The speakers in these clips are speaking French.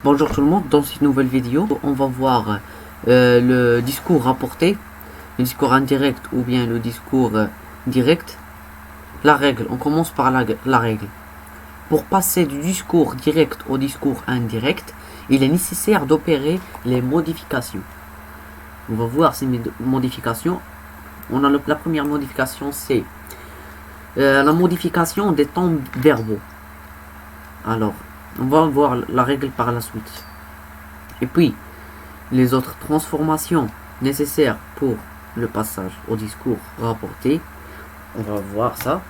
Bonjour tout le monde, dans cette nouvelle vidéo, on va voir le discours rapporté, le discours indirect ou bien le discours direct. La règle, on commence par la règle. Pour passer du discours direct au discours indirect, il est nécessaire d'opérer les modifications. On va voir ces modifications. On a la première modification, c'est la modification des temps verbaux. Alors, on va voir la règle par la suite. Et puis, les autres transformations nécessaires pour le passage au discours rapporté. On va voir ça.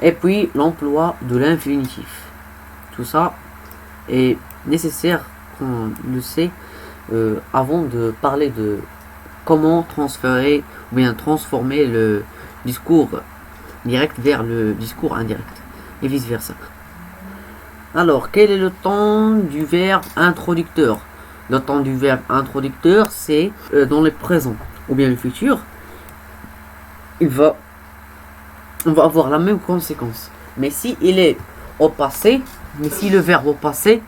Et puis, l'emploi de l'infinitif. Tout ça est nécessaire qu'on le sait avant de parler de comment transférer ou bien transformer le discours direct vers le discours indirect. Et vice versa. Alors, quel est le temps du verbe introducteur? Le temps du verbe introducteur, c'est dans le présent ou bien le futur. On va avoir la même conséquence. Mais si il est au passé, mais si le verbe au passé,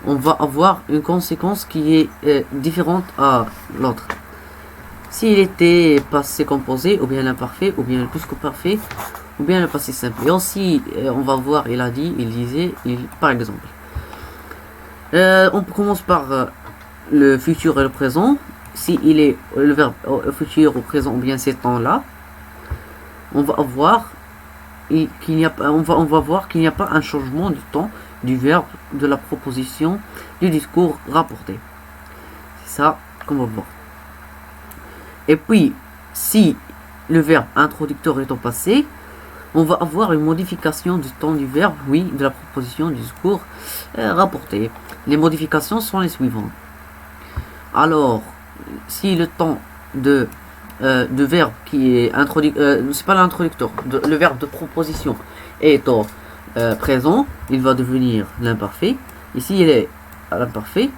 on va avoir une conséquence qui est différente à l'autre. S'il était passé composé, ou bien l'imparfait, ou bien le plus que parfait, ou bien le passé simple. Et aussi, on va voir, il a dit, il disait, par exemple. On commence par le futur et le présent. Si il est le verbe au futur, au présent, ou bien ces temps-là, on va voir qu'il n'y a pas, on va voir qu'il n'y a pas un changement du temps du verbe, de la proposition, du discours rapporté. C'est ça qu'on va voir. Et puis, si le verbe introducteur est au passé, on va avoir une modification du temps du verbe, oui, de la proposition du discours rapporté. Les modifications sont les suivantes. Alors, si le temps de verbe qui est introduit, c'est pas l'introducteur, le verbe de proposition est au présent, il va devenir l'imparfait. Et s'il est à l'imparfait,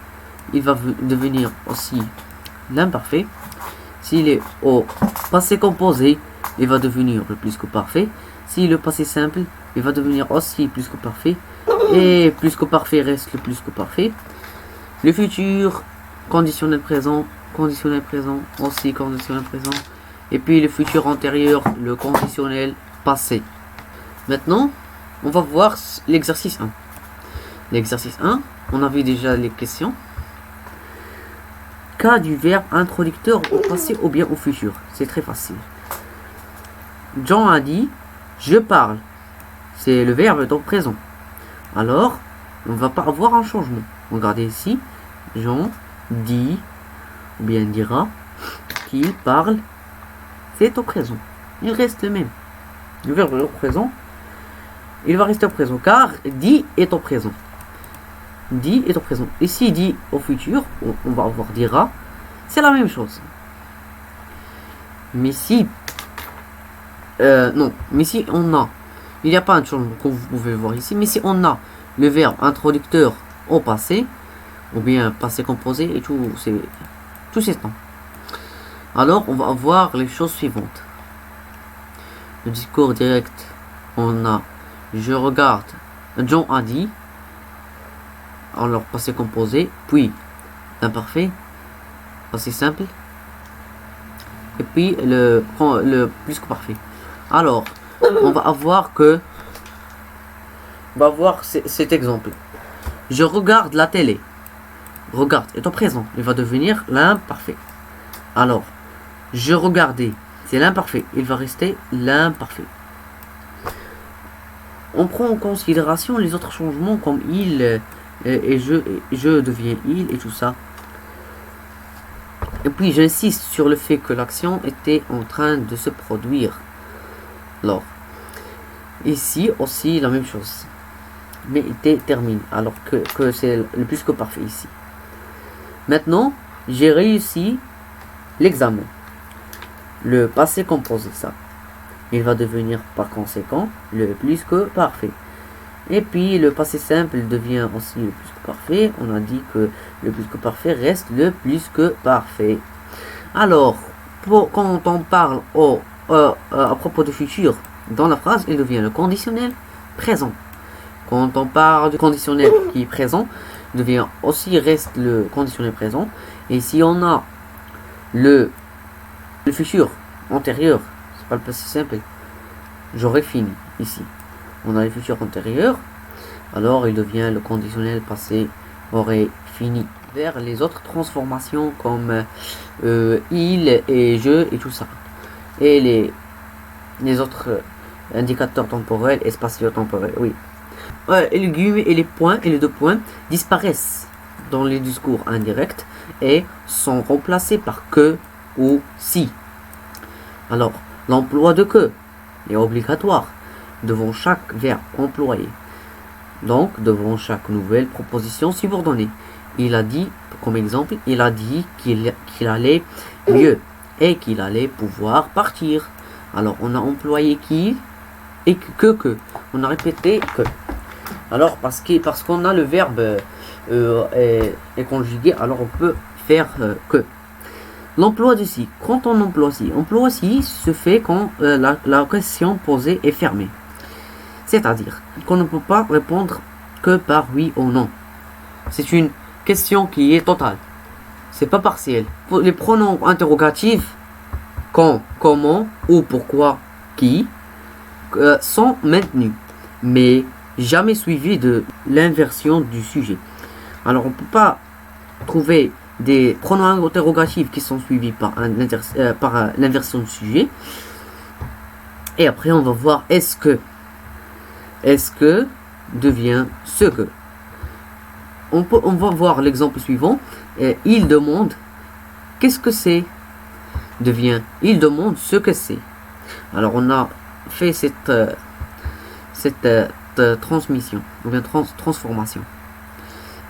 il va devenir aussi l'imparfait. S'il est au passé composé, il va devenir le plus que parfait. Si le passé simple, il va devenir aussi plus que parfait. Et plus que parfait reste le plus que parfait. Le futur, conditionnel présent, aussi conditionnel présent. Et puis le futur antérieur, le conditionnel passé. Maintenant, on va voir l'exercice 1. L'exercice 1, on a vu déjà les questions. Cas du verbe introducteur au passé ou bien au futur. C'est très facile. Jean a dit je parle. C'est le verbe dans le présent. Alors, on ne va pas avoir un changement. Regardez ici. Jean dit, ou bien dira, qu'il parle. C'est au présent. Il reste le même. Le verbe est au présent. Il va rester au présent. Car dit est au présent. Dit est au présent. Ici, dit au futur, on va avoir dira. C'est la même chose. Mais si non, mais si on a, il n'y a pas un changement comme vous pouvez le voir ici, mais si on a le verbe introducteur au passé, ou bien passé composé et tous ces temps, alors on va avoir les choses suivantes. Le discours direct, on a je regarde, John a dit, alors passé composé, puis l'imparfait, passé simple, et puis le plus que parfait. Alors, on va avoir cet exemple. Je regarde la télé. Regarde est au présent. Il va devenir l'imparfait. Alors, je regardais. C'est l'imparfait. Il va rester l'imparfait. On prend en considération les autres changements comme il et je devient il et tout ça. Et puis, j'insiste sur le fait que l'action était en train de se produire. Alors, ici aussi la même chose, mais était terminé, alors que c'est le plus que parfait ici. Maintenant, j'ai réussi l'examen. Le passé composé, ça, il va devenir par conséquent le plus que parfait. Et puis le passé simple devient aussi le plus que parfait. On a dit que le plus que parfait reste le plus que parfait. Alors, quand on parle à propos du futur, dans la phrase, il devient le conditionnel présent. Quand on parle du conditionnel qui est présent, devient aussi reste le conditionnel présent. Et si on a le futur antérieur, c'est pas le passé simple, j'aurais fini ici. On a le futur antérieur, alors il devient le conditionnel passé aurait fini. Vers les autres transformations comme il et je et tout ça. Et les autres indicateurs temporels et spatio-temporels, oui. Et les guillemets et les points et les deux points disparaissent dans les discours indirects et sont remplacés par que ou si. Alors, l'emploi de que est obligatoire devant chaque verbe employé. Donc, devant chaque nouvelle proposition subordonnée. Il a dit, comme exemple, il a dit qu'il allait mieux et qu'il allait pouvoir partir. Alors, on a employé qui et que. On a répété que. Alors, parce qu'on a le verbe est conjugué, alors on peut faire que. L'emploi de si. Quand on emploie si se fait quand la question posée est fermée. C'est-à-dire qu'on ne peut pas répondre que par oui ou non. C'est une question qui est totale. C'est pas partiel. Les pronoms interrogatifs, quand, comment, ou pourquoi, qui, sont maintenus, mais jamais suivis de l'inversion du sujet. Alors on ne peut pas trouver des pronoms interrogatifs qui sont suivis par l'inversion du sujet. Et après on va voir est-ce que devient ce que. On va voir l'exemple suivant. Il demande qu'est-ce que c'est devient il demande ce que c'est. Alors on a fait cette transmission ou bien transformation.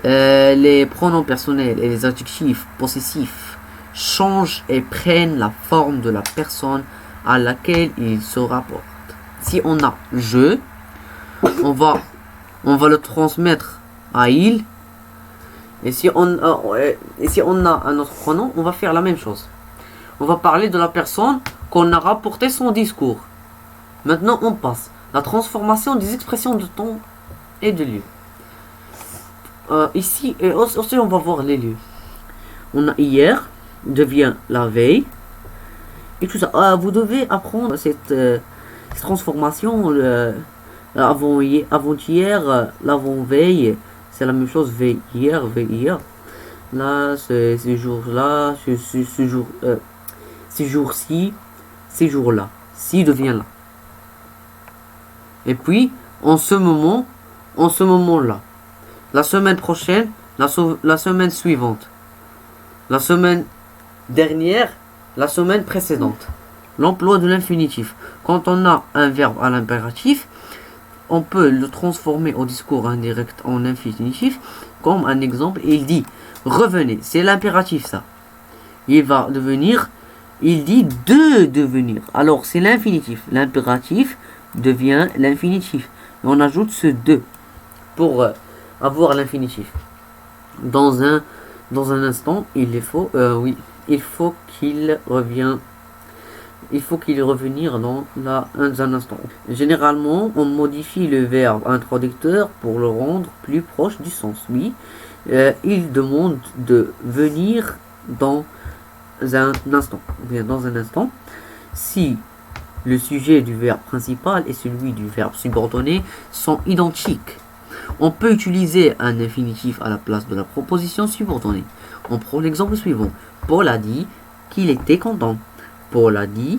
Les pronoms personnels et les adjectifs possessifs changent et prennent la forme de la personne à laquelle ils se rapportent. Si on a je, on va le transmettre à il. Et si on a un autre pronom, on va faire la même chose. On va parler de la personne qu'on a rapporté son discours. Maintenant, on passe. La transformation des expressions de temps et de lieu. Ici, aussi, on va voir les lieux. On a hier, devient la veille. Et tout ça. Vous devez apprendre cette transformation. Avant-hier, l'avant-veille. C'est la même chose, veille hier. Là, ces jours-là, ces jours-ci, ces jours-là. Si devient là. Et puis, en ce moment-là. La semaine prochaine, la semaine suivante. La semaine dernière, la semaine précédente. L'emploi de l'infinitif. Quand on a un verbe à l'impératif, on peut le transformer au discours indirect en infinitif. Comme un exemple, il dit revenez. C'est l'impératif ça. Il va devenir, il dit de devenir. Alors c'est l'infinitif. L'impératif devient l'infinitif. Et on ajoute ce de pour avoir l'infinitif. Dans un instant, il faut qu'il revienne. Il faut qu'il revenir dans un instant. Généralement, on modifie le verbe introducteur pour le rendre plus proche du sens. Oui, il demande de venir dans un instant. Bien dans un instant. Si le sujet du verbe principal et celui du verbe subordonné sont identiques, on peut utiliser un infinitif à la place de la proposition subordonnée. On prend l'exemple suivant. Paul a dit qu'il était content. Paul a dit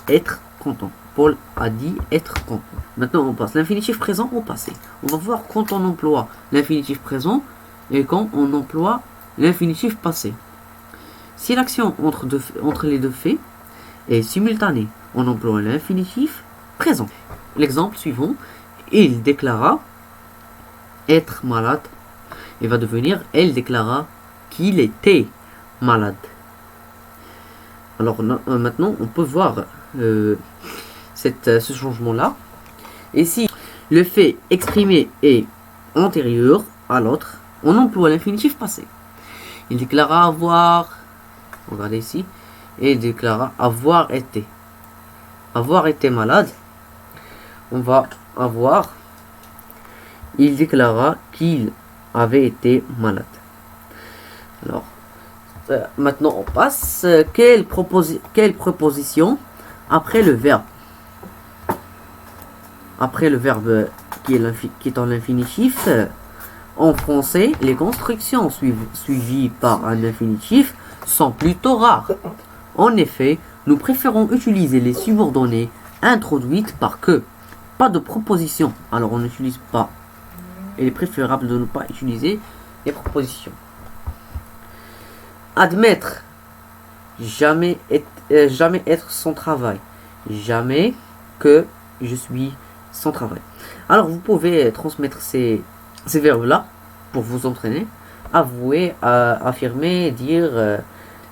être content. Paul a dit être content. Maintenant, on passe l'infinitif présent au passé. On va voir quand on emploie l'infinitif présent et quand on emploie l'infinitif passé. Si l'action entre les deux faits est simultanée, on emploie l'infinitif présent. L'exemple suivant, il déclara être malade. Il va devenir elle déclara qu'il était malade. Alors maintenant, on peut voir ce changement-là. Et si le fait exprimé est antérieur à l'autre, on emploie l'infinitif passé. Il déclara avoir, regardez ici, et il déclara avoir été. Avoir été malade, on va avoir, il déclara qu'il avait été malade. Alors, maintenant on passe. Quelle préposition après le verbe? Après le verbe qui est en infinitif, en français, les constructions suivies par un infinitif sont plutôt rares. En effet, nous préférons utiliser les subordonnées introduites par que. Pas de proposition. Alors on n'utilise pas. Il est préférable de ne pas utiliser les propositions. Admettre. Jamais être sans travail. Jamais que je suis sans travail. Alors vous pouvez transmettre ces verbes-là pour vous entraîner. Avouer, affirmer, dire,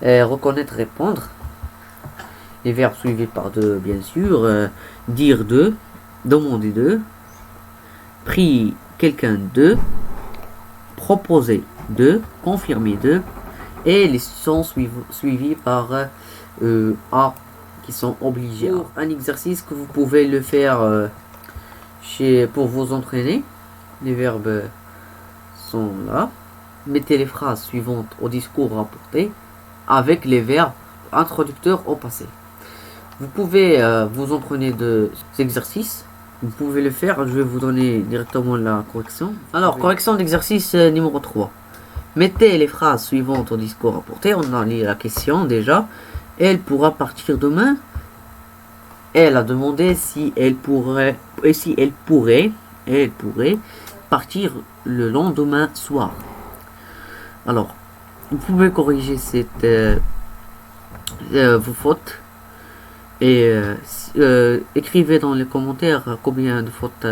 reconnaître, répondre. Les verbes suivis par de, bien sûr. Dire de, demander de, prier quelqu'un de, proposer de, confirmer de, et les sont suivis par a qui sont obligés. Un exercice que vous pouvez le faire pour vous entraîner. Les verbes sont là. Mettez les phrases suivantes au discours rapporté avec les verbes introducteurs au passé. Vous pouvez vous entraîner de cet exercice. Vous pouvez le faire. Je vais vous donner directement la correction. Alors, correction d'exercice numéro 3. Mettez les phrases suivantes au discours rapporté. On a lu la question déjà. Elle pourra partir demain. Elle a demandé si elle pourrait partir le lendemain soir. Alors, vous pouvez corriger vos fautes et écrivez dans les commentaires combien de fautes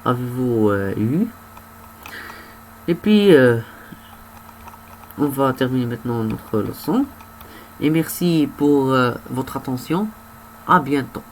avez-vous eu. Et puis, on va terminer maintenant notre leçon. Et merci pour votre attention. À bientôt.